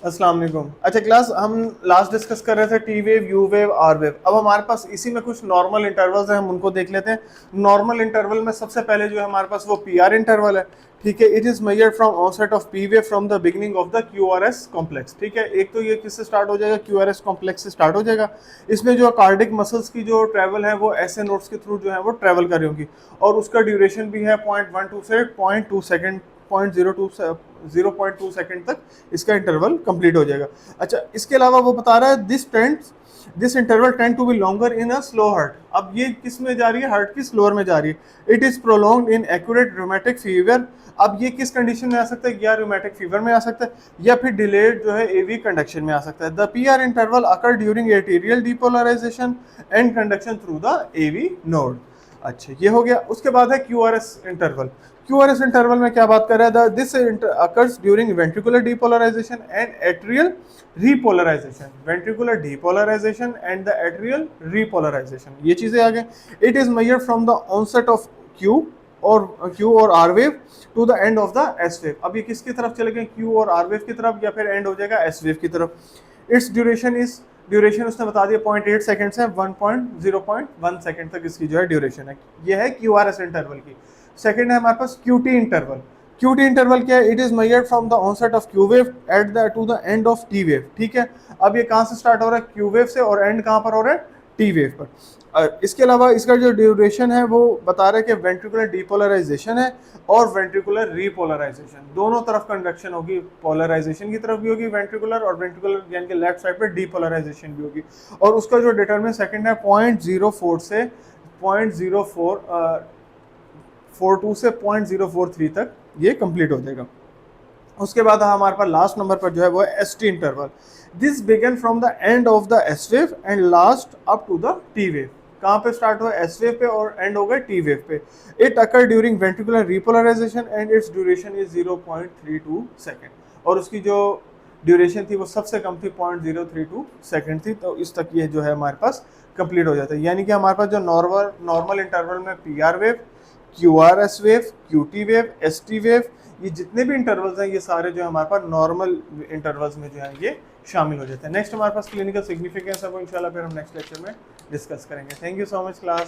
अस्सलाम वालेकुम। अच्छा क्लास, हम लास्ट डिस्कस कर रहे थे T wave, U wave, R wave. अब हमारे पास इसी में कुछ नॉर्मल इंटरवल्स हैं, हम उनको देख लेते हैं। नॉर्मल इंटरवल में सबसे पहले जो है हमारे पास वो पी आर इंटरवल है। ठीक है, it is measured from onset of P wave from the beginning of the Q R S complex. ठीक है, एक तो ये किससे स्टार्ट हो जाएगा, क्यू आर एस कॉम्प्लेक्स से स्टार्ट हो जाएगा। इसमें जो कार्डिक मसल्स की जो ट्रेवल है वो ऐसे नोट्स के थ्रू जो है वो ट्रेवल कर रही होगी, और उसका ड्यूरेशन भी है 0.12 से 0.2 सेकेंड, 0.2 सेकेंड तक इसका इंटरवल कंप्लीट हो जाएगा। अच्छा, इसके अलावा वो बता रहा है this interval tend to be longer in a slow heart. अब ये किस में जा रही है, हार्ट की स्लोअर में जा रही है। It is prolonged in accurate rheumatic fever. अब ये किस कंडीशन में आ सकता है, या रूमेटिक फीवर में आ सकता है, या फिर डिलेड जो है एवी कंडक्शन में आ सकता है। The P R interval occur during atrial depolarization and conduction through the AV node. अच्छा, ये हो गया। उसके बाद है Q R S interval. Q R S interval में क्या बात कर रहा है, this occurs during ventricular depolarization and atrial repolarization, ventricular depolarization and the atrial repolarization, ये चीजें आ गई। It is measured from the onset of Q और R wave to the end of the S wave. अब ये किसकी तरफ चले गए, क्यू और आर वेव की तरफ, या फिर एंड हो जाएगा एस वेव की तरफ। इट्स ड्यूरेशन उसने बता दिया 0.8 सेकंड से 1.0.1 सेकंड तक इसकी जो है ड्यूरेशन है। ये है क्यू आर एस इंटरवल की। सेकंड है हमारे पास Q T interval. Q T interval क्या है, it is measured from the onset of Q wave at the to the end of T wave. ठीक है, अब ये कहाँ से स्टार्ट हो रहा है, क्यू वेव से, और एंड कहाँ पर हो रहा है, टी वेव पर। इसके अलावा इसका जो ड्यूरेशन है वो बता रहा है कि वेंट्रिकुलर डीपोलराइजेशन है और वेंट्रिकुलर रीपोलराइजेशन, दोनों तरफ कंडक्शन होगी। पोलराइजेशन की तरफ भी होगी वेंट्रिकुलर, और वेंट्रिकुलर यानी कि लेफ्ट साइड पे डीपोलराइजेशन भी होगी। और उसका जो डिटरमिन सेकंड है 0.04 से 0.042 से 0.043 तक ये कंप्लीट हो जाएगा। उसके बाद हमारे पास लास्ट नंबर पर जो है वो है S T interval. This began from the end of the S wave and last up to the T wave. कहाँ पे स्टार्ट हुआ, एस वेव पे, और एंड हो गए टी वेव पे। It occur during ventricular repolarisation and its duration is 0.32 second, और उसकी जो ड्यूरेशन थी वो सबसे कम थी 0.032 सेकेंड थी। तो इस तक ये जो है हमारे पास कंप्लीट हो जाता है। यानी कि हमारे पास जो नॉर्मल इंटरवल में P R wave, Q R S wave, Q T wave, S T wave, ये जितने भी इंटरवल्स हैं ये सारे जो है हमारे पास नॉर्मल इंटरवल्स में जो है ये शामिल हो जाते हैं। नेक्स्ट हमारे पास क्लिनिकल सिग्निफिकेंस है, वो इंशाल्लाह फिर हम नेक्स्ट लेक्चर में डिस्कस करेंगे। Thank you so much class.